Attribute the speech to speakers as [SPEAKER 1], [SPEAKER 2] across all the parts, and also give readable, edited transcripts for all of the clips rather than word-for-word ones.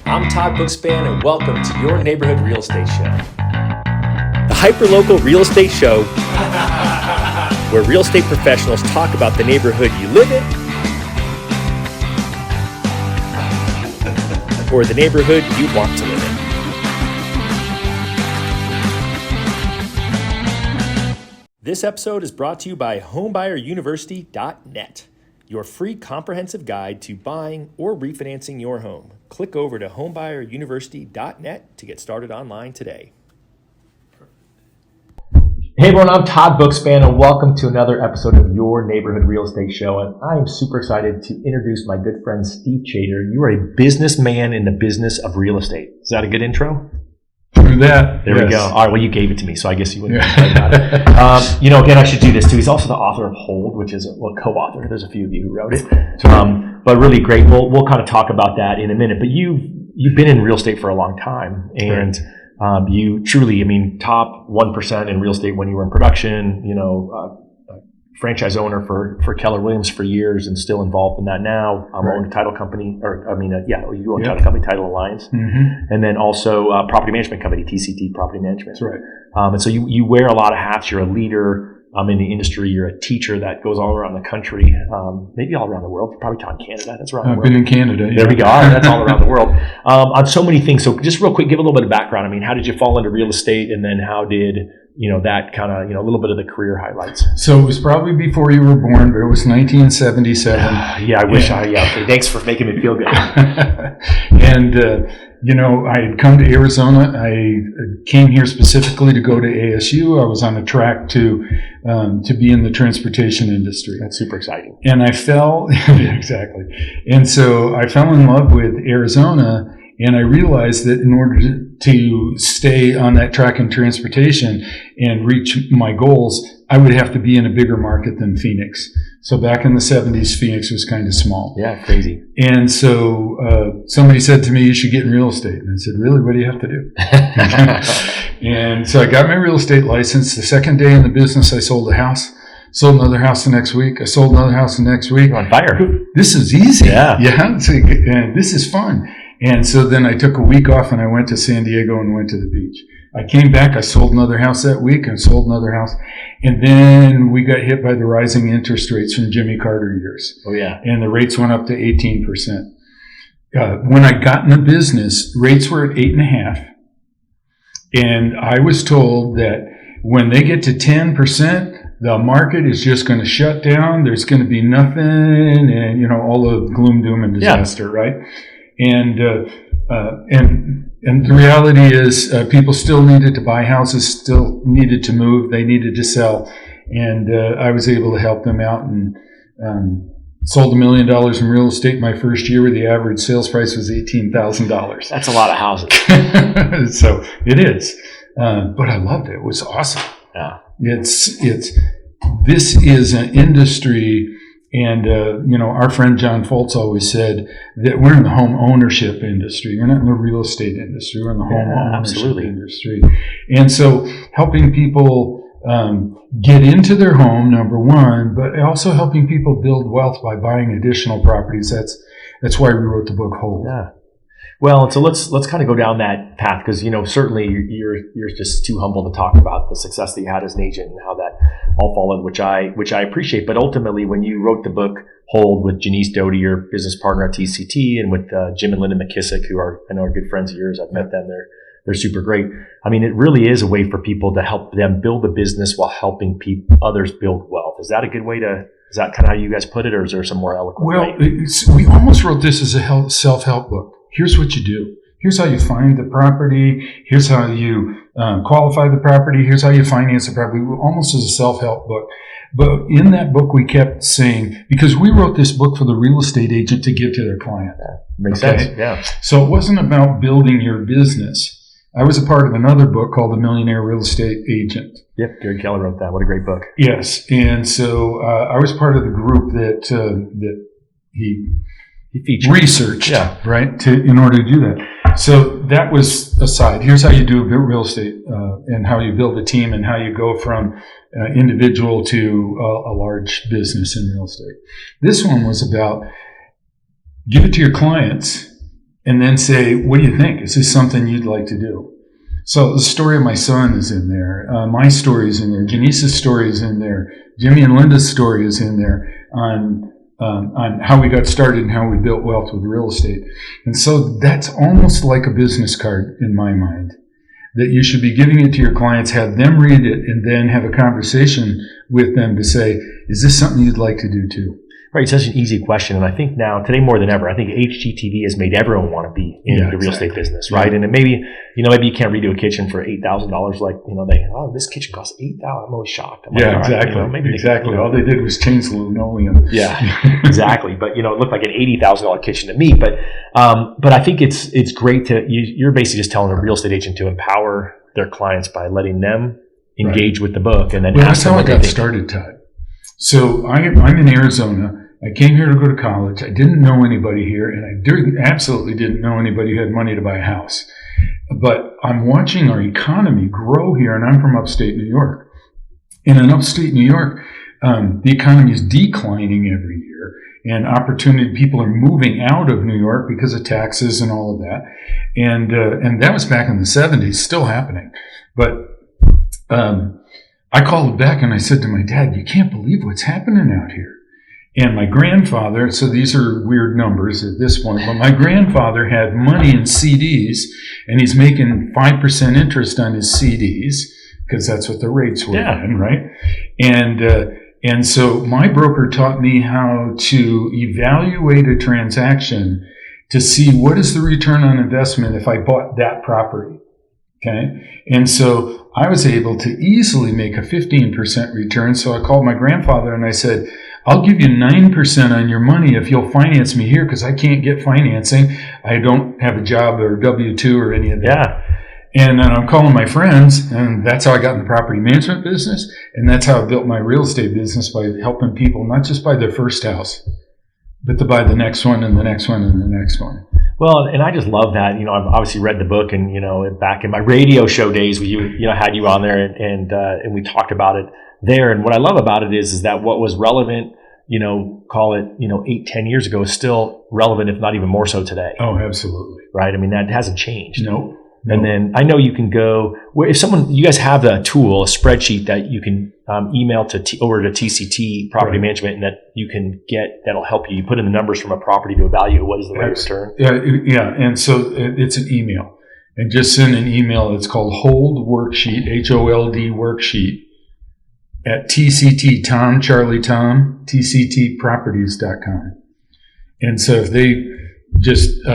[SPEAKER 1] I'm Todd Bookspan, and welcome to your neighborhood real estate show. The hyperlocal real estate show where real estate professionals talk about the neighborhood you live in or the neighborhood you want to live in. This episode is brought to you by homebuyeruniversity.net, your free comprehensive guide to buying or refinancing your home. Click over to homebuyeruniversity.net to get started online today. Hey everyone, I'm Todd Bookspan, and welcome to another episode of your neighborhood real estate show. And I am super excited to introduce my good friend Steve Chater. You are a businessman in the business of real estate. Is that a good intro?
[SPEAKER 2] Through that.
[SPEAKER 1] There we go. All right, well, you gave it to me, so I guess you wouldn't complain about it. Again, I should do this too. He's also the author of Hold, which is co-author. There's a few of you who wrote it. But really great. We'll kind of talk about that in a minute. But you've been in real estate for a long time, and you truly, top 1% in real estate when you were in production, franchise owner for Keller Williams for years and still involved in that now. Own a title company, you own a title company, Title Alliance. Mm-hmm. And then also a property management company, TCT Property Management.
[SPEAKER 2] That's right.
[SPEAKER 1] And so you wear a lot of hats. You're a leader in the industry. You're a teacher that goes all around the country, maybe all around the world. You're probably taught in Canada. That's around the world.
[SPEAKER 2] I've been in Canada.
[SPEAKER 1] There we go. All right, that's all around the world. On so many things. So just real quick, give a little bit of background. How did you fall into real estate, and then how did that kind of, a little bit of the career highlights?
[SPEAKER 2] So it was probably before you were born, but it was 1977.
[SPEAKER 1] Yeah, I wish okay, thanks for making me feel good.
[SPEAKER 2] And, I had come to Arizona. I came here specifically to go to ASU. I was on a track to be in the transportation industry.
[SPEAKER 1] That's super exciting.
[SPEAKER 2] And I fell, exactly. And so I fell in love with Arizona. And I realized that in order to stay on that track in transportation and reach my goals, I would have to be in a bigger market than Phoenix. So back in the 70s, Phoenix was kind of small.
[SPEAKER 1] Yeah, crazy.
[SPEAKER 2] And so somebody said to me, you should get in real estate. And I said, really? What do you have to do? And so I got my real estate license. The second day in the business, I sold a house. Sold another house the next week. I sold another house the next week.
[SPEAKER 1] You're on fire.
[SPEAKER 2] This is easy.
[SPEAKER 1] Yeah.
[SPEAKER 2] And this is fun. And so then I took a week off and I went to San Diego and went to the beach. I came back, I sold another house that week and sold another house. And then we got hit by the rising interest rates from Jimmy Carter years.
[SPEAKER 1] Oh, yeah.
[SPEAKER 2] And the rates went up to 18%. When I got in the business, rates were at 8.5%. And I was told that when they get to 10%, the market is just going to shut down. There's going to be nothing and, all the gloom, doom, and disaster, right? And the reality is people still needed to buy houses, still needed to move, they needed to sell. And I was able to help them out and sold $1 million in real estate my first year where the average sales price was $18,000.
[SPEAKER 1] That's a lot of houses.
[SPEAKER 2] So it is. But I loved it. It was awesome.
[SPEAKER 1] Yeah.
[SPEAKER 2] This is an industry. And, our friend John Foltz always said that we're in the home ownership industry. We're not in the real estate industry. We're in the home ownership industry. And so helping people get into their home, number one, but also helping people build wealth by buying additional properties. That's why we wrote the book Hold.
[SPEAKER 1] Yeah. Well, and so let's kind of go down that path because, certainly you're just too humble to talk about the success that you had as an agent and how that all followed, which I appreciate. But ultimately, when you wrote the book Hold with Janice Doty, your business partner at TCT, and with Jim and Linda McKissick, who are good friends of yours, I've met them. They're super great. It really is a way for people to help them build a business while helping others build wealth. Is that a good way to? Is that kind of how you guys put it, or is there some more eloquent way?
[SPEAKER 2] Well, we almost wrote this as a self-help book. Here's what you do. Here's how you find the property. Here's how you qualify the property. Here's how you finance the property. Almost as a self-help book. But in that book, we kept saying, because we wrote this book for the real estate agent to give to their client.
[SPEAKER 1] Yeah, makes sense. Yeah.
[SPEAKER 2] So it wasn't about building your business. I was a part of another book called The Millionaire Real Estate Agent.
[SPEAKER 1] Yep, Gary Keller wrote that. What a great book.
[SPEAKER 2] Yes. And so I was part of the group that he
[SPEAKER 1] featured.
[SPEAKER 2] Researched, right, in order to do that. So that was aside. Here's how you do real estate and how you build a team and how you go from individual to a large business in real estate. This one was about give it to your clients and then say, what do you think? Is this something you'd like to do? So the story of my son is in there. My story is in there. Janice's story is in there. Jimmy and Linda's story is in there on how we got started and how we built wealth with real estate. And so that's almost like a business card in my mind, that you should be giving it to your clients, have them read it, and then have a conversation with them to say, is this something you'd like to do too?
[SPEAKER 1] Right, it's such an easy question, and I think now, today more than ever, I think HGTV has made everyone want to be in the real estate business, right? Yeah. And then maybe you can't redo a kitchen for $8,000, like, this kitchen costs $8,000. I'm always shocked. I'm like,
[SPEAKER 2] exactly. Exactly. All they did was change the linoleum.
[SPEAKER 1] Yeah, exactly. But, it looked like an $80,000 kitchen to me. But I think it's great you're basically just telling a real estate agent to empower their clients by letting them engage with the book, and then
[SPEAKER 2] that's how I got started, Todd. So I'm in Arizona. I came here to go to college. I didn't know anybody here, and I absolutely didn't know anybody who had money to buy a house. But I'm watching our economy grow here, and I'm from upstate New York. And in upstate New York, the economy is declining every year, and people are moving out of New York because of taxes and all of that. And that was back in the 70s, still happening. But I called back and I said to my dad, you can't believe what's happening out here. And my grandfather, so these are weird numbers at this point, but my grandfather had money in CDs, and he's making 5% interest on his CDs, because that's what the rates were then, right? And so my broker taught me how to evaluate a transaction to see what is the return on investment if I bought that property. Okay. And so I was able to easily make a 15% return. So I called my grandfather and I said, I'll give you 9% on your money if you'll finance me here, because I can't get financing. I don't have a job or W-2 or any of that. Yeah. And then I'm calling my friends, and that's how I got in the property management business. And that's how I built my real estate business, by helping people not just buy their first house, but to buy the next one and the next one and the next one.
[SPEAKER 1] Well, and I just love that. I've obviously read the book, and back in my radio show days, we had you on there, and we talked about it there. And what I love about it is that what was relevant, call it 8-10 years ago, is still relevant, if not even more so today.
[SPEAKER 2] Oh, absolutely.
[SPEAKER 1] Right. I mean, that hasn't changed.
[SPEAKER 2] No.
[SPEAKER 1] And then I know you can go where you guys have a tool, a spreadsheet that you can email over to TCT Property Management, and that you can that'll help you. You put in the numbers from a property to evaluate what is the rate of return.
[SPEAKER 2] Yeah. And so it's an email, and just send an email. It's called Hold Worksheet, HOLD Worksheet, at TCT Tom Charlie Tom TCTproperties.com. And so if they just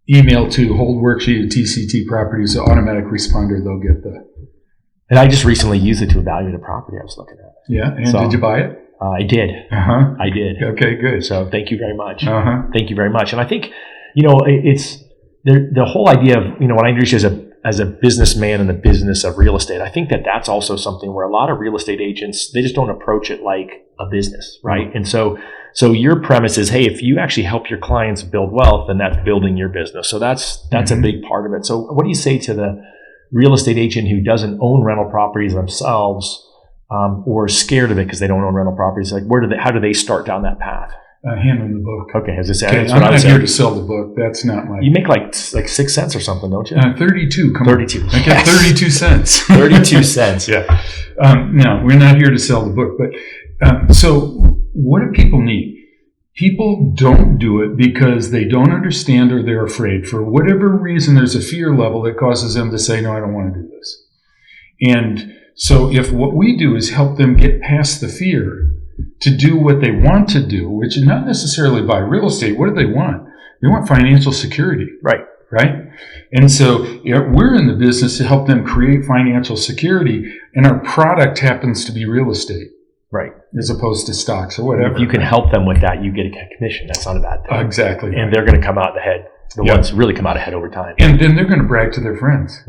[SPEAKER 2] email to Hold Worksheet at TCT Properties, the automatic responder, they'll get the.
[SPEAKER 1] And I just recently used it to evaluate a proproperty I was looking at.
[SPEAKER 2] Yeah, and did you buy it?
[SPEAKER 1] I did. I did.
[SPEAKER 2] Okay, good.
[SPEAKER 1] So thank you very much. Thank you very much. And I think it's the whole idea of when I introduced you as a businessman in the business of real estate. I think that's also something where a lot of real estate agents, they just don't approach it like a business, right? And so your premise is, hey, if you actually help your clients build wealth, then that's building your business. So that's a big part of it. So what do you say to the real estate agent who doesn't own rental properties themselves, or is scared of it because they don't own rental properties? Like, how do they start down that path?
[SPEAKER 2] Hand them the book.
[SPEAKER 1] Okay, as I said,
[SPEAKER 2] I'm not here to sell the book. That's not my.
[SPEAKER 1] You make like 6 cents or something, don't you?
[SPEAKER 2] 32. Come
[SPEAKER 1] 32.
[SPEAKER 2] On. I get 32 cents.
[SPEAKER 1] 32 cents.
[SPEAKER 2] Yeah. No, we're not here to sell the book. But so, what do people need? People don't do it because they don't understand or they're afraid. For whatever reason, there's a fear level that causes them to say, "No, I don't want to do this." And so, if what we do is help them get past the fear to do what they want to do, which is not necessarily buy real estate. What do they want? They want financial security. Right? And so we're in the business to help them create financial security, and our product happens to be real estate.
[SPEAKER 1] Right.
[SPEAKER 2] As opposed to stocks or whatever.
[SPEAKER 1] If you can help them with that, you get a commission. That's not a bad thing.
[SPEAKER 2] Exactly.
[SPEAKER 1] And they're going to come out ahead. The ones really come out ahead over time.
[SPEAKER 2] And then they're going to brag to their friends.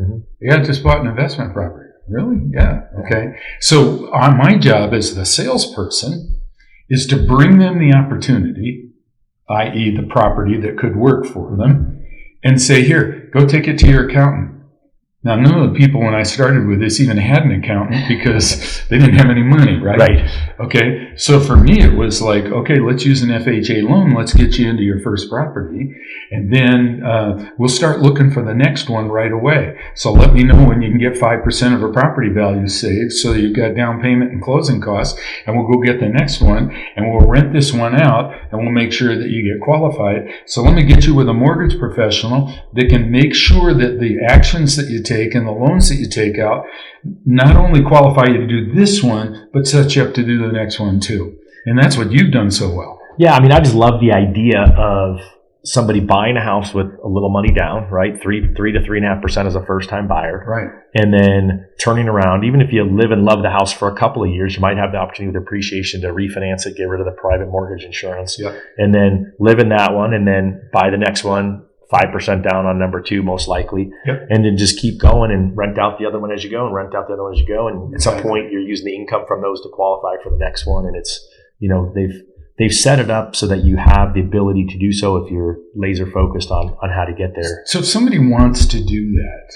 [SPEAKER 2] Yeah, I just bought an investment property. Really? Yeah. Okay. So my job as the salesperson is to bring them the opportunity, i.e. the property that could work for them, and say, here, go take it to your accountant. Now, none of the people when I started with this even had an accountant because they didn't have any money, right?
[SPEAKER 1] Right.
[SPEAKER 2] Okay. So for me, it was like, okay, let's use an FHA loan. Let's get you into your first property. And then we'll start looking for the next one right away. So let me know when you can get 5% of a property value saved so you've got down payment and closing costs. And we'll go get the next one and we'll rent this one out and we'll make sure that you get qualified. So let me get you with a mortgage professional that can make sure that the actions that you take and the loans that you take out not only qualify you to do this one, but set you up to do the next one too. And that's what you've done so well.
[SPEAKER 1] Yeah, I mean, I just love the idea of somebody buying a house with a little money down, right? 3 to 3.5% as a first-time buyer.
[SPEAKER 2] Right.
[SPEAKER 1] And then turning around, even if you live and love the house for a couple of years, you might have the opportunity with appreciation to refinance it, get rid of the private mortgage insurance,
[SPEAKER 2] Yep.
[SPEAKER 1] and then live in that one and then buy the next one, 5% down on number 2, most likely.
[SPEAKER 2] Yep.
[SPEAKER 1] And then just keep going and rent out the other one as you go and rent out the other one as you go. And at some point, you're using the income from those to qualify for the next one. And it's, they've set it up so that you have the ability to do so if you're laser focused on how to get there.
[SPEAKER 2] So if somebody wants to do that,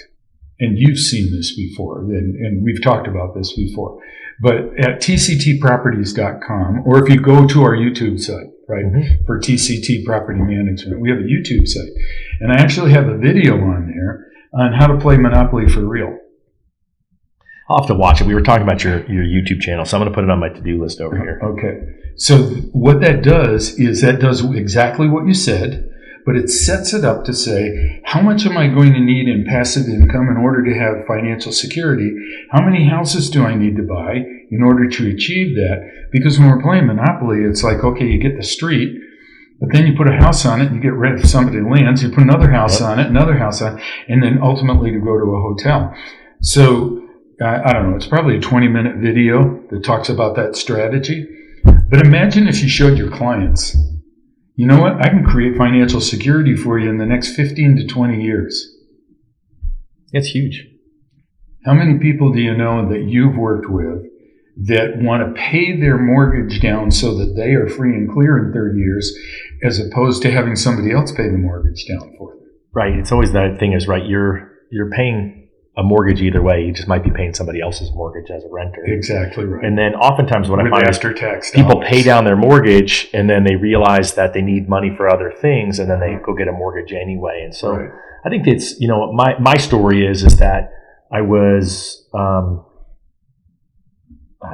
[SPEAKER 2] and you've seen this before, and we've talked about this before, but at tctproperties.com, or if you go to our YouTube site, right, for TCT Property Management, we have a YouTube site. And I actually have a video on there on how to play Monopoly for real.
[SPEAKER 1] I'll have to watch it. We were talking about your YouTube channel, so I'm going to put it on my to-do list over here.
[SPEAKER 2] Okay. So what that does is that does exactly what you said, but it sets it up to say, how much am I going to need in passive income in order to have financial security? How many houses do I need to buy in order to achieve that? Because when we're playing Monopoly, it's like, okay, you get the street, but then you put a house on it and you get rid of somebody's lands, you put another house on it, another house on it, and then ultimately to go to a hotel. So I don't know, it's probably a 20-minute video that talks about that strategy. But imagine if you showed your clients, you know what, I can create financial security for you in the next 15 to 20 years.
[SPEAKER 1] It's huge.
[SPEAKER 2] How many people do you know that you've worked with that want to pay their mortgage down so that they are free and clear in 30 years, as opposed to having somebody else pay the mortgage down for them?
[SPEAKER 1] Right. It's always that thing is, right, you're paying a mortgage either way. You just might be paying somebody else's mortgage as a renter.
[SPEAKER 2] Exactly right.
[SPEAKER 1] And then oftentimes what I find is
[SPEAKER 2] after-tax
[SPEAKER 1] people pay down their mortgage and then they realize that they need money for other things and then they go get a mortgage anyway. And so I think it's, my story is that I was, I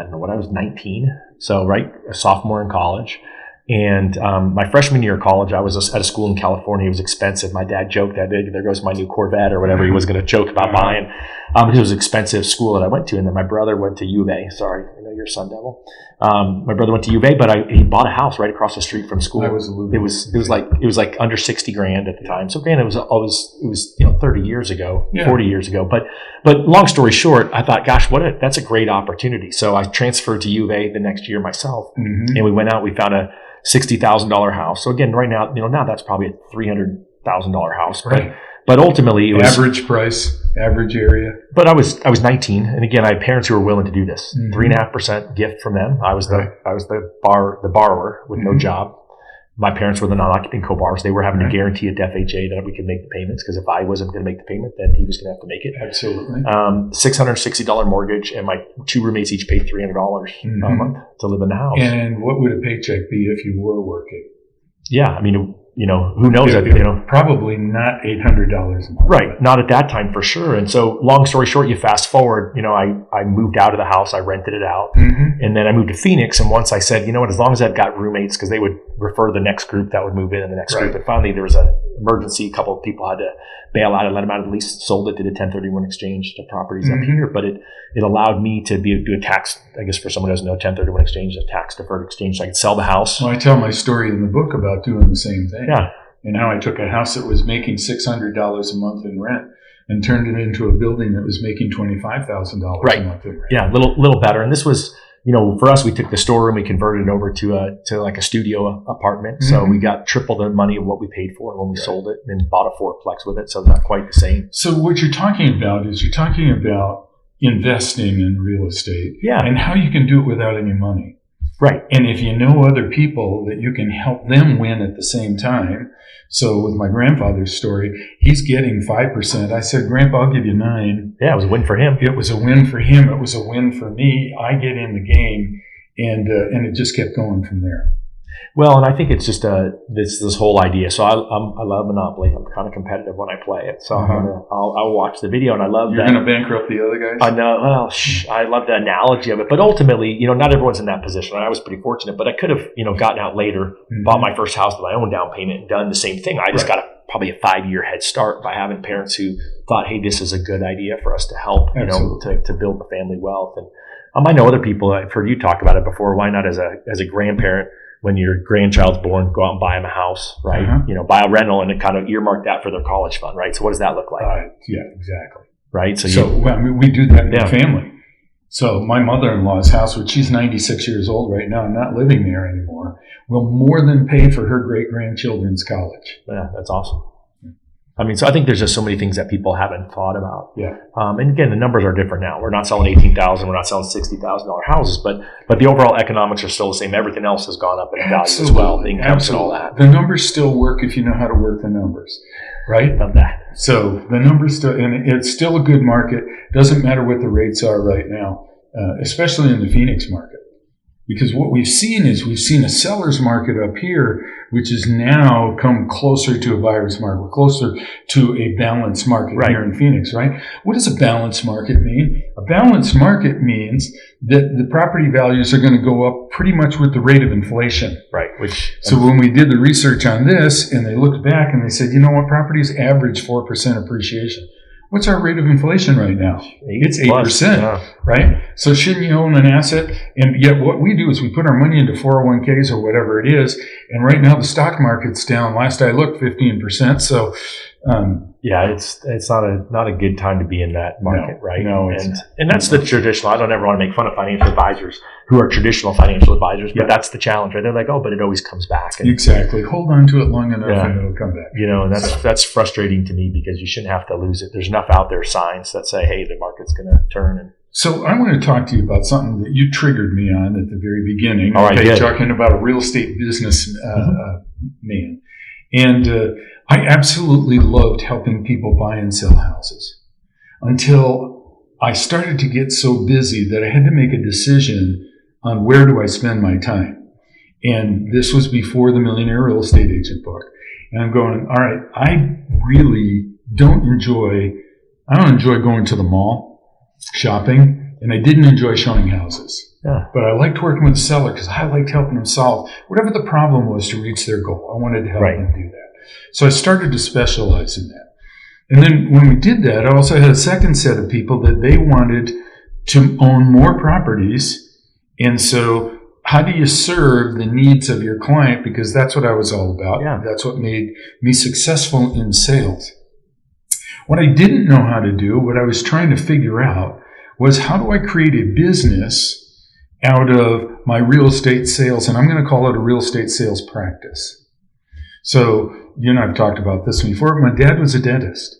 [SPEAKER 1] don't know, when I was 19, so right, a sophomore in college. And my freshman year of college, I was at a school in California. It was expensive. My dad joked that there goes my new Corvette or whatever he was going to joke about buying. It was an expensive school that I went to. And then my brother went to U of A. Sorry, I know you're a Sun Devil. My brother went to U of A, but he bought a house right across the street from school. It was like under $60,000 at the time. So granted, it was 30 years ago, 40 years ago. But long story short, I thought, gosh, that's a great opportunity. So I transferred to U of A the next year myself, and we went out. We found a $60,000 house. So again, right now, now that's probably a $300,000 house.
[SPEAKER 2] Right.
[SPEAKER 1] But ultimately, it was
[SPEAKER 2] average price, average area.
[SPEAKER 1] But I was 19, and again, I had parents who were willing to do this. 3.5% gift from them. I was the borrower with no job. My parents were the non-occupant co-borrowers. They were having to guarantee at FHA that we could make the payments, because if I wasn't going to make the payment, then he was going to have to make it.
[SPEAKER 2] Absolutely.
[SPEAKER 1] $660 mortgage, and my 2 roommates each paid $300 a month to live in the house.
[SPEAKER 2] And what would a paycheck be if you were working?
[SPEAKER 1] Yeah, I mean, who knows that,
[SPEAKER 2] probably not $800 a month.
[SPEAKER 1] Right. Not at that time for sure. And so long story short, you fast forward, I moved out of the house, I rented it out, and then I moved to Phoenix. And once I said, you know what, as long as I've got roommates, because they would refer the next group that would move in and the next group. And finally there was an emergency. A couple of people had to bail out and let them out of the lease, sold it, did a 1031 exchange to properties up here. But it allowed me to do a tax, I guess for someone who doesn't know, 1031 exchange, a tax deferred exchange. So I could sell the house.
[SPEAKER 2] Well, I tell my story in the book about doing the same thing.
[SPEAKER 1] Yeah.
[SPEAKER 2] And how I took a house that was making $600 a month in rent and turned it into a building that was making $25,000 a month in rent.
[SPEAKER 1] Yeah, little better. And this was, for us, we took the storeroom, we converted it over to like a studio apartment. So we got triple the money of what we paid for when we sold it, and bought a fourplex with it. So not quite the same.
[SPEAKER 2] So what you're talking about is investing in real estate, and how you can do it without any money.
[SPEAKER 1] Right.
[SPEAKER 2] And if you know other people that you can help them win at the same time. So with my grandfather's story, he's getting 5%. I said, Grandpa, I'll give you 9.
[SPEAKER 1] Yeah, it was a win for him.
[SPEAKER 2] It was a win for him. It was a win for me. I get in the game, and it just kept going from there.
[SPEAKER 1] Well, and I think it's just this whole idea. So I love Monopoly. I'm kind of competitive when I play it. So I'll watch the video, and I love
[SPEAKER 2] You're
[SPEAKER 1] that.
[SPEAKER 2] You're going to bankrupt the other guys?
[SPEAKER 1] I know. Well, I love the analogy of it. But ultimately, not everyone's in that position. I was pretty fortunate, but I could have, gotten out later, bought my first house with my own down payment, and done the same thing. I just got probably a 5-year head start by having parents who thought, hey, this is a good idea for us to help, to build the family wealth. And I know other people, I've heard you talk about it before. Why not as a grandparent? When your grandchild's born, go out and buy them a house, right? Buy a rental and kind of earmark that for their college fund, right? So what does that look like?
[SPEAKER 2] Yeah, exactly.
[SPEAKER 1] Right?
[SPEAKER 2] We do that in the family. So my mother-in-law's house, which she's 96 years old right now, not living there anymore, will more than pay for her great-grandchildren's college.
[SPEAKER 1] Yeah, that's awesome. So I think there's just so many things that people haven't thought about.
[SPEAKER 2] Yeah.
[SPEAKER 1] And again, the numbers are different now. We're not selling $18,000, we're not selling $60,000 houses, but the overall economics are still the same. Everything else has gone up in value as well. The incomes and all that.
[SPEAKER 2] The numbers still work if you know how to work the numbers, right?
[SPEAKER 1] Love that.
[SPEAKER 2] So the numbers still, and it's still a good market. Doesn't matter what the rates are right now, especially in the Phoenix market. Because what we've seen is a seller's market up here, which has now come closer to a buyer's market, closer to a balanced market here in Phoenix, right? What does a balanced market mean? A balanced market means that the property values are going to go up pretty much with the rate of inflation.
[SPEAKER 1] Right.
[SPEAKER 2] So when we did the research on this and they looked back and they said, you know what, properties average 4% appreciation. What's our rate of inflation right now? It's 8%, right? So shouldn't you own an asset? And yet what we do is we put our money into 401ks or whatever it is. And right now the stock market's down. Last I looked, 15%. So,
[SPEAKER 1] it's not a good time to be in that market, right?
[SPEAKER 2] No,
[SPEAKER 1] and that's the traditional. I don't ever want to make fun of financial advisors who are traditional financial advisors, but that's the challenge, right? They're like, oh, but it always comes back. And,
[SPEAKER 2] exactly. Hold on to it long enough and it'll come back.
[SPEAKER 1] And that's frustrating to me because you shouldn't have to lose it. There's enough out there signs that say, hey, the market's going to turn.
[SPEAKER 2] So I want to talk to you about something that you triggered me on at the very beginning.
[SPEAKER 1] All right,
[SPEAKER 2] talking about a real estate business man. And I absolutely loved helping people buy and sell houses until I started to get so busy that I had to make a decision on where do I spend my time. And this was before the Millionaire Real Estate Agent book. And I'm going, all right, I really don't enjoy going to the mall, shopping, and I didn't enjoy showing houses.
[SPEAKER 1] Yeah.
[SPEAKER 2] But I liked working with the seller because I liked helping them solve whatever the problem was to reach their goal. I wanted to help them do that. So I started to specialize in that. And then when we did that, I also had a second set of people that they wanted to own more properties. And so how do you serve the needs of your client? Because that's what I was all about.
[SPEAKER 1] Yeah.
[SPEAKER 2] That's what made me successful in sales. What I didn't know how to do, what I was trying to figure out, was how do I create a business out of my real estate sales? And I'm going to call it a real estate sales practice. So, I've talked about this before. My dad was a dentist,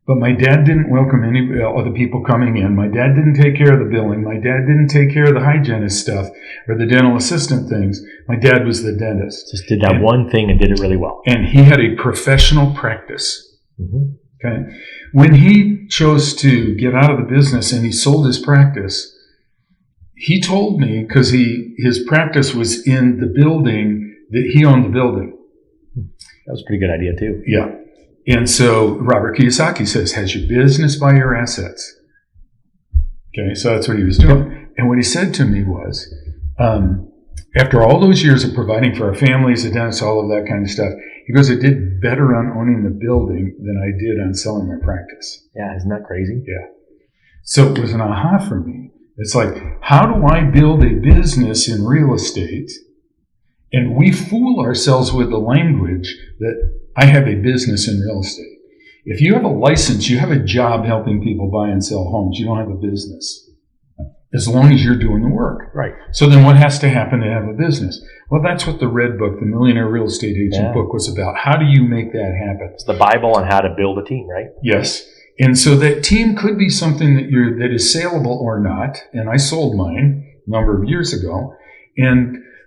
[SPEAKER 2] but my dad didn't welcome any other people coming in. My dad didn't take care of the billing. My dad didn't take care of the hygienist stuff or the dental assistant things. My dad was the dentist.
[SPEAKER 1] Just did that one thing and did it really well.
[SPEAKER 2] And he had a professional practice.
[SPEAKER 1] Mm-hmm.
[SPEAKER 2] Okay. When he chose to get out of the business and he sold his practice, he told me, because his practice was in the building, that he owned the building.
[SPEAKER 1] That was a pretty good idea too.
[SPEAKER 2] Yeah. And so Robert Kiyosaki says, has your business by your assets. Okay, so that's what he was doing. And what he said to me was, after all those years of providing for our families, the dentist, all of that kind of stuff, he goes, I did better on owning the building than I did on selling my practice.
[SPEAKER 1] Yeah, isn't that crazy?
[SPEAKER 2] Yeah. So it was an aha for me. It's like, how do I build a business in real estate? And we fool ourselves with the language that I have a business in real estate. If you have a license, you have a job helping people buy and sell homes. You don't have a business. As long as you're doing the work.
[SPEAKER 1] Right.
[SPEAKER 2] So then what has to happen to have a business? Well, that's what the Red Book, the Millionaire Real Estate Agent book, was about. How do you make that happen?
[SPEAKER 1] It's the Bible on how to build a team, right?
[SPEAKER 2] Yes. And so that team could be something that is saleable or not. And I sold mine a number of years ago.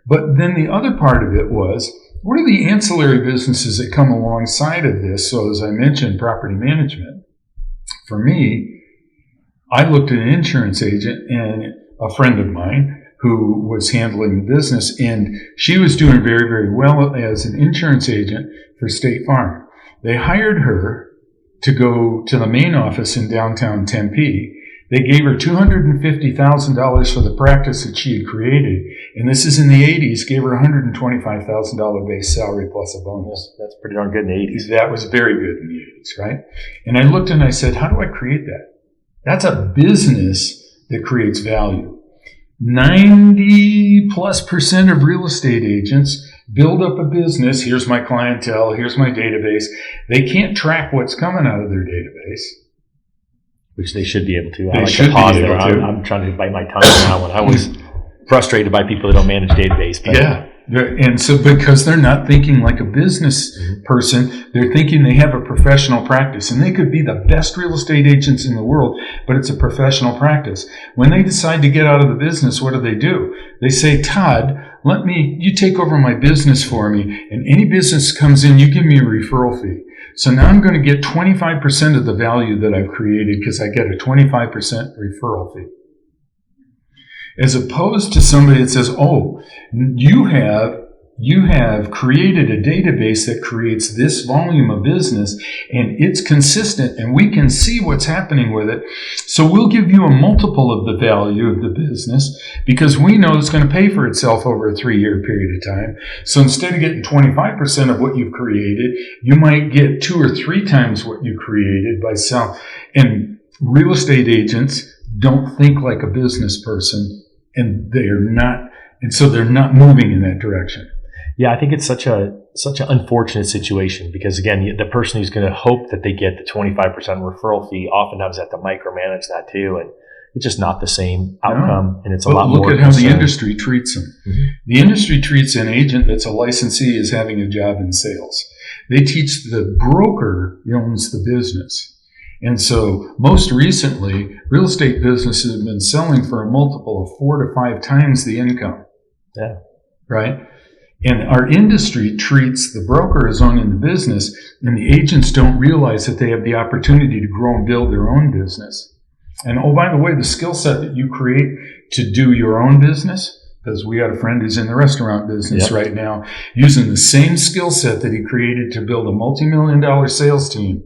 [SPEAKER 2] But then the other part of it was, what are the ancillary businesses that come alongside of this? So as I mentioned, property management. For me, I looked at an insurance agent and a friend of mine who was handling the business, and she was doing very, very well as an insurance agent for State Farm. They hired her to go to the main office in downtown Tempe. They gave her $250,000 for the practice that she had created, and this is in the 80s, gave her $125,000 base salary plus a bonus.
[SPEAKER 1] That's pretty darn good in the 80s.
[SPEAKER 2] That was very good in the 80s, right? And I looked and I said, how do I create that? That's a business that creates value. 90+% of real estate agents build up a business. Here's my clientele. Here's my database. They can't track what's coming out of their database.
[SPEAKER 1] Which they should be able to.
[SPEAKER 2] They
[SPEAKER 1] I like
[SPEAKER 2] should
[SPEAKER 1] to pause
[SPEAKER 2] be able
[SPEAKER 1] there.
[SPEAKER 2] to.
[SPEAKER 1] I'm trying to bite my tongue on that one. I was frustrated by people that don't manage database. But
[SPEAKER 2] yeah. And so because they're not thinking like a business person, they're thinking they have a professional practice. And they could be the best real estate agents in the world, but it's a professional practice. When they decide to get out of the business, what do? They say, Todd, you take over my business for me, and any business comes in, you give me a referral fee. So now I'm going to get 25% of the value that I've created because I get a 25% referral fee. As opposed to somebody that says, oh, you have created a database that creates this volume of business, and it's consistent, and we can see what's happening with it. So we'll give you a multiple of the value of the business because we know it's going to pay for itself over a 3-year period of time. So instead of getting 25% of what you've created, you might get 2 or 3 times what you created by selling. And real estate agents don't think like a business person, and so they're not moving in that direction.
[SPEAKER 1] Yeah, I think it's such an unfortunate situation because, again, the person who's going to hope that they get the 25% referral fee oftentimes have to micromanage that too, and it's just not the same outcome, and it's a lot more.
[SPEAKER 2] Look at how the industry treats them. Mm-hmm. The industry treats an agent that's a licensee as having a job in sales. They teach the broker owns the business. And so most recently, real estate businesses have been selling for a multiple of 4 to 5 times the income.
[SPEAKER 1] Yeah.
[SPEAKER 2] Right? And our industry treats the broker as owning the business, and the agents don't realize that they have the opportunity to grow and build their own business. And oh, by the way, the skill set that you create to do your own business, because we got a friend who's in the restaurant business right now, using the same skill set that he created to build a multi-million-dollar sales team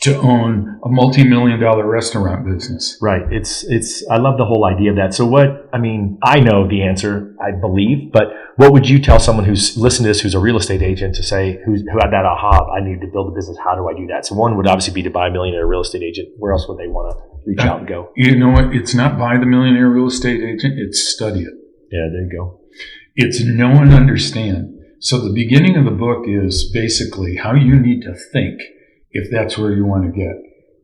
[SPEAKER 2] to own a multi-million-dollar restaurant business.
[SPEAKER 1] Right. I love the whole idea of that. So I know the answer, I believe, but what would you tell someone who's listening to this, who's a real estate agent, to say, who had that aha, I need to build a business, how do I do that? So one would obviously be to buy a millionaire real estate agent. Where else would they want to reach out and go?
[SPEAKER 2] You know what? It's not buy the millionaire real estate agent, it's study it.
[SPEAKER 1] Yeah, there you go.
[SPEAKER 2] It's know and understand. So the beginning of the book is basically how you need to think if that's where you want to get.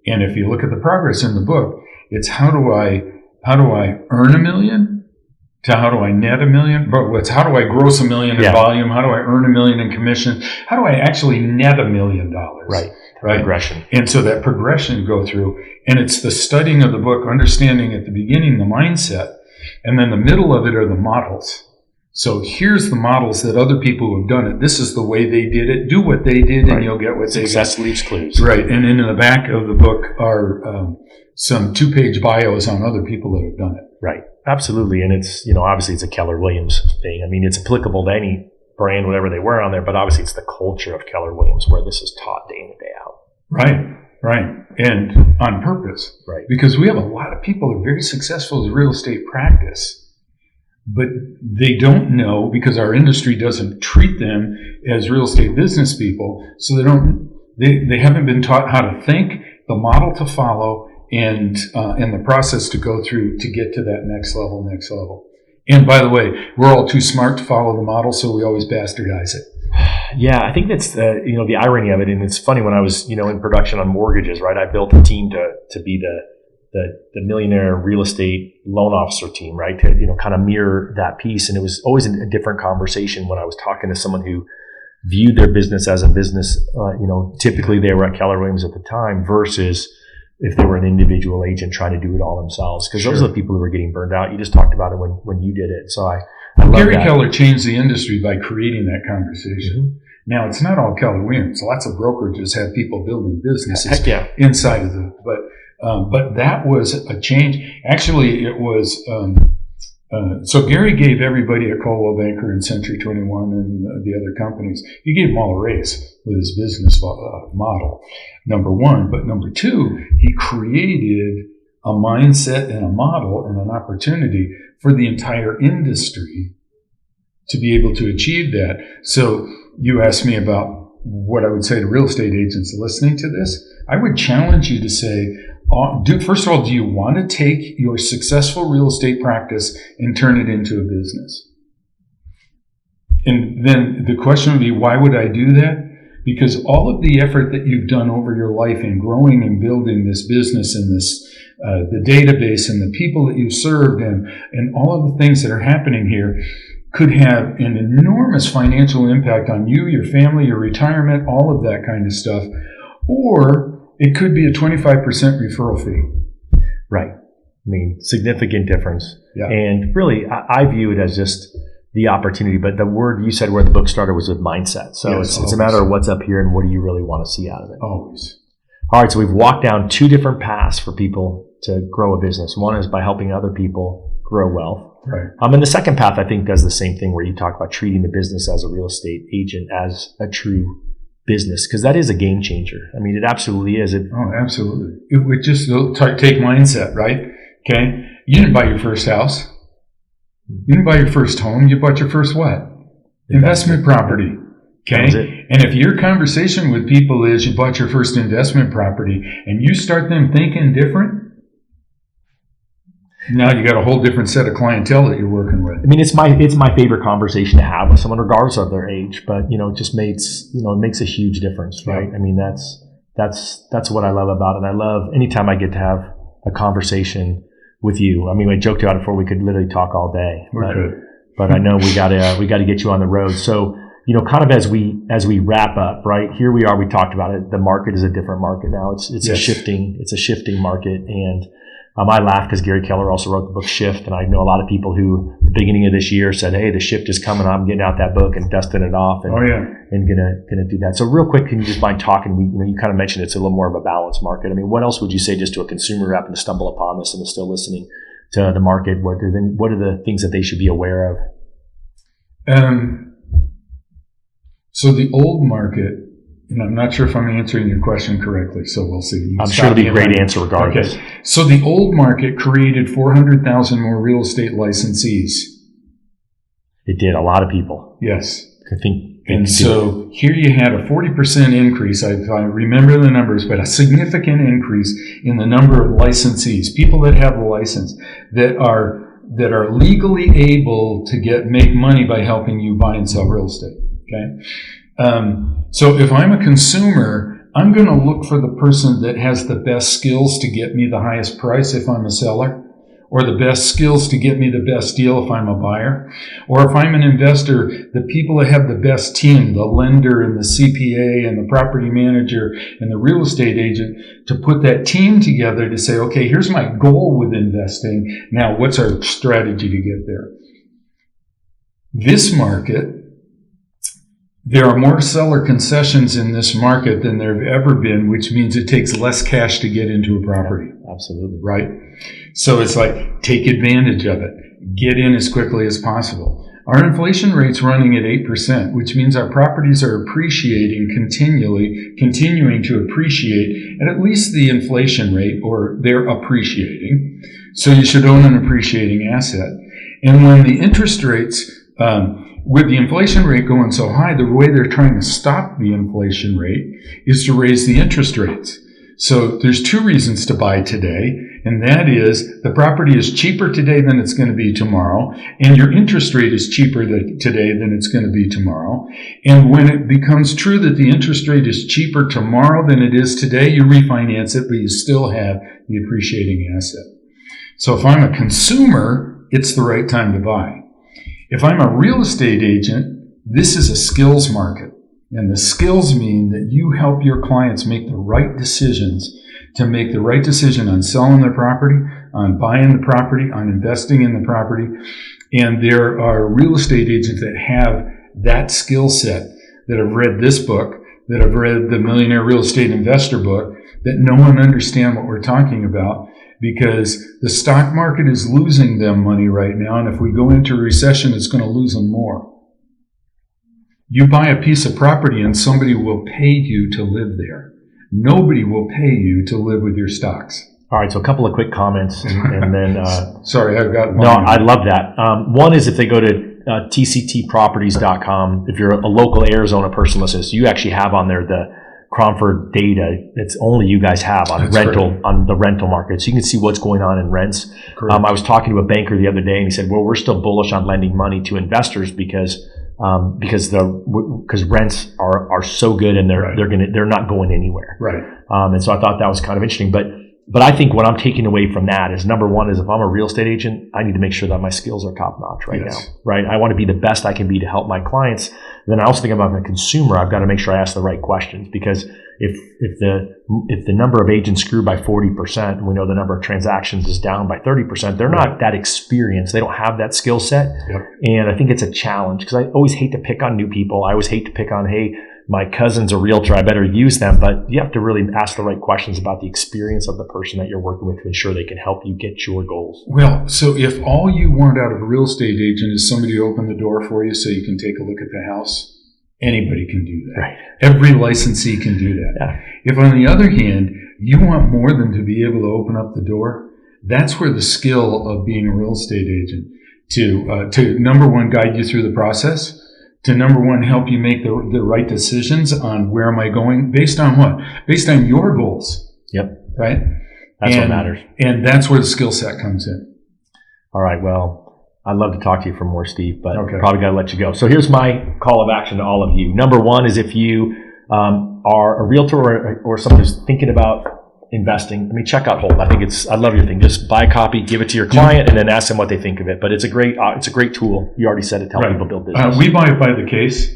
[SPEAKER 2] And if you look at the progress in the book, it's how do I earn $1 million to how do I net $1 million? But it's how do I gross $1 million in volume? How do I earn $1 million in commission? How do I actually net $1 million?
[SPEAKER 1] Right. Progression.
[SPEAKER 2] And so that progression go through, and it's the studying of the book, understanding at the beginning the mindset, and then the middle of it are the models. So here's the models that other people who have done it. This is the way they did it. Do what they did, and you'll get what they got.
[SPEAKER 1] Success leaves clues.
[SPEAKER 2] Right. And in the back of the book are some 2-page bios on other people that have done it.
[SPEAKER 1] Right. Absolutely. And it's, obviously it's a Keller Williams thing. I mean, it's applicable to any brand, whatever they were on there, but obviously it's the culture of Keller Williams where this is taught day in and day out.
[SPEAKER 2] Right. And on purpose.
[SPEAKER 1] Right.
[SPEAKER 2] Because we have a lot of people that are very successful in real estate practice, but they don't know because our industry doesn't treat them as real estate business people. So they haven't been taught how to think, the model to follow, and the process to go through to get to that next level. And by the way, we're all too smart to follow the model, so we always bastardize it.
[SPEAKER 1] Yeah, I think that's the irony of it. And it's funny, when I was in production on mortgages, right? I built a team to be the millionaire real estate loan officer team, right? To kind of mirror that piece. And it was always a different conversation when I was talking to someone who viewed their business as a business. Typically they were at Keller Williams at the time versus if they were an individual agent trying to do it all themselves, because those
[SPEAKER 2] Sure.
[SPEAKER 1] are the people who are getting burned out. You just talked about it when you did it. So I love
[SPEAKER 2] Gary
[SPEAKER 1] that.
[SPEAKER 2] Keller changed the industry by creating that conversation.
[SPEAKER 1] Mm-hmm.
[SPEAKER 2] Now, it's not all Keller Williams. Lots of brokerages have people building businesses
[SPEAKER 1] Heck yeah.
[SPEAKER 2] inside of them. But that was a change. Actually, it was, so Gary gave everybody at Coldwell Banker and Century 21 and the other companies, he gave them all a raise with his business model, number one. But number two, he created a mindset and a model and an opportunity for the entire industry to be able to achieve that. So you asked me about what I would say to real estate agents listening to this. I would challenge you to say, first of all, do you want to take your successful real estate practice and turn it into a business? And then the question would be, why would I do that? Because all of the effort that you've done over your life in growing and building this business and this the database and the people that you've served and all of the things that are happening here could have an enormous financial impact on you, your family, your retirement, all of that kind of stuff. Or it could be a 25% referral fee.
[SPEAKER 1] Right. I mean, significant difference.
[SPEAKER 2] Yeah.
[SPEAKER 1] And really, I view it as just the opportunity. But the word you said where the book started was with mindset. So
[SPEAKER 2] Yes,
[SPEAKER 1] it's a matter of what's up here and what do you really want to see out of it.
[SPEAKER 2] Always.
[SPEAKER 1] All right. So we've walked down two different paths for people to grow a business. One is by helping other people grow wealth.
[SPEAKER 2] Right.
[SPEAKER 1] And the second path, I think, does the same thing where you talk about treating the business as a real estate agent as a true business, because that is a game changer. I mean, it absolutely is.
[SPEAKER 2] Oh, absolutely. It would just take mindset, right? Okay. You didn't buy your first house. You didn't buy your first home. You bought your first what? Investment property. Okay. And if your conversation with people is you bought your first investment property and you start them thinking different, now you got a whole different set of clientele that you're working with.
[SPEAKER 1] I mean, it's my favorite conversation to have with someone, regardless of their age. But it just makes it makes a huge difference, right?
[SPEAKER 2] Yeah.
[SPEAKER 1] I mean, that's what I love about it. And I love anytime I get to have a conversation with you. I mean, I joked about it before. We could literally talk all day. But I know we gotta get you on the road. So kind of as we wrap up, right? Here we are. We talked about it. The market is a different market now. It's
[SPEAKER 2] Yes.
[SPEAKER 1] a shifting market. And I laugh because Gary Keller also wrote the book Shift, and I know a lot of people who, at the beginning of this year, said, "Hey, the shift is coming. I'm getting out that book and dusting it off, and gonna do that." So, real quick, can you just mind talking? You kind of mentioned it's a little more of a balanced market. I mean, what else would you say just to a consumer who happened to stumble upon this and is still listening to the market? What are the things that they should be aware of?
[SPEAKER 2] So the old market. And I'm not sure if I'm answering your question correctly, so we'll see.
[SPEAKER 1] I'm sure it'll be a great answer regardless.
[SPEAKER 2] Okay. So the old market created 400,000 more real estate licensees.
[SPEAKER 1] It did. A lot of people.
[SPEAKER 2] Yes.
[SPEAKER 1] I think.
[SPEAKER 2] And so here you had a 40% increase. I remember the numbers, but a significant increase in the number of licensees, people that have a license, that are legally able to make money by helping you buy and sell real estate. Okay. So if I'm a consumer, I'm going to look for the person that has the best skills to get me the highest price if I'm a seller, or the best skills to get me the best deal if I'm a buyer. Or if I'm an investor, the people that have the best team, the lender and the CPA and the property manager and the real estate agent, to put that team together to say, okay, here's my goal with investing. Now, what's our strategy to get there? This market, there are more seller concessions in this market than there have ever been, which means it takes less cash to get into a property.
[SPEAKER 1] Yeah, absolutely.
[SPEAKER 2] Right? So it's like, take advantage of it. Get in as quickly as possible. Our inflation rate's running at 8%, which means our properties are appreciating continuing to appreciate at least the inflation rate, or they're appreciating. So you should own an appreciating asset. And when the interest rates, with the inflation rate going so high, the way they're trying to stop the inflation rate is to raise the interest rates. So there's two reasons to buy today, and that is the property is cheaper today than it's going to be tomorrow, and your interest rate is cheaper today than it's going to be tomorrow. And when it becomes true that the interest rate is cheaper tomorrow than it is today, you refinance it, but you still have the appreciating asset. So if I'm a consumer, it's the right time to buy. If I'm a real estate agent, this is a skills market. And the skills mean that you help your clients make the right decisions to make the right decision on selling their property, on buying the property, on investing in the property. And there are real estate agents that have that skill set, that have read this book, that have read the Millionaire Real Estate Investor book, that know and understand what we're talking about, because the stock market is losing them money right now. And if we go into a recession, it's going to lose them more. You buy a piece of property and somebody will pay you to live there. Nobody will pay you to live with your stocks.
[SPEAKER 1] All right, so a couple of quick comments, and then...
[SPEAKER 2] Sorry, I've got one.
[SPEAKER 1] No, I love that. One is if they go to tctproperties.com, if you're a local Arizona person listening, so you actually have on there the Cromford data that's only you guys have on on the rental market. So you can see what's going on in rents. I was talking to a banker the other day, and he said, well, we're still bullish on lending money to investors because rents are so good, and they're not going anywhere.
[SPEAKER 2] Right.
[SPEAKER 1] And so I thought that was kind of interesting. But I think what I'm taking away from that is, number one, is if I'm a real estate agent, I need to make sure that my skills are top notch now. Right. I want to be the best I can be to help my clients. Then I also think about the consumer. I've got to make sure I ask the right questions, because if the number of agents grew by 40%, and we know the number of transactions is down by 30%, they're not that experienced. They don't have that skill set.
[SPEAKER 2] Yep.
[SPEAKER 1] And I think it's a challenge, because I always hate to pick on new people. I always hate to pick on, hey, my cousin's a realtor, I better use them. But you have to really ask the right questions about the experience of the person that you're working with to ensure they can help you get your goals.
[SPEAKER 2] Well, so if all you want out of a real estate agent is somebody to open the door for you so you can take a look at the house, anybody can do that.
[SPEAKER 1] Right.
[SPEAKER 2] Every licensee can do that.
[SPEAKER 1] Yeah.
[SPEAKER 2] If, on the other hand, you want more than to be able to open up the door, that's where the skill of being a real estate agent to number one, guide you through the process, to number one, help you make the right decisions on where am I going, based on what? Based on your goals.
[SPEAKER 1] Yep.
[SPEAKER 2] Right?
[SPEAKER 1] That's what matters.
[SPEAKER 2] And that's where the skill set comes in.
[SPEAKER 1] All right. Well, I'd love to talk to you for more, Steve, but probably got to let you go. So here's my call of action to all of you. Number one is, if you are a realtor or someone who's thinking about investing, check out Hold. I love your thing. Just buy a copy, give it to your client, and then ask them what they think of it. But it's a great tool. You already said it to help people build business.
[SPEAKER 2] We buy it by the case.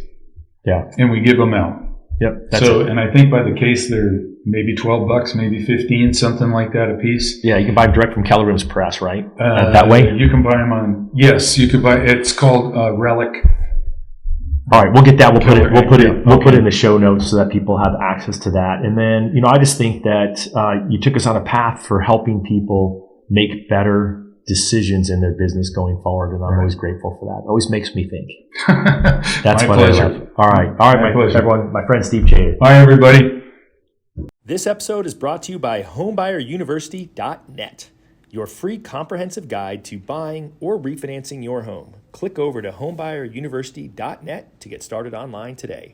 [SPEAKER 1] Yeah.
[SPEAKER 2] And we give them out.
[SPEAKER 1] Yep.
[SPEAKER 2] And I think by the case they're maybe $12, maybe 15, something like that a piece.
[SPEAKER 1] Yeah, you can buy them direct from Keller Williams Press, right? That way?
[SPEAKER 2] You can buy them on, yes, you could buy, it's called Relic.
[SPEAKER 1] All right, we'll get that. We'll put it in the show notes so that people have access to that. And then, I just think that you took us on a path for helping people make better decisions in their business going forward, and I'm always grateful for that. It always makes me think. That's what I love. All right, my pleasure. Everyone, my friend Steve Chater.
[SPEAKER 2] Bye, everybody.
[SPEAKER 1] This episode is brought to you by homebuyeruniversity.net, your free comprehensive guide to buying or refinancing your home. Click over to homebuyeruniversity.net to get started online today.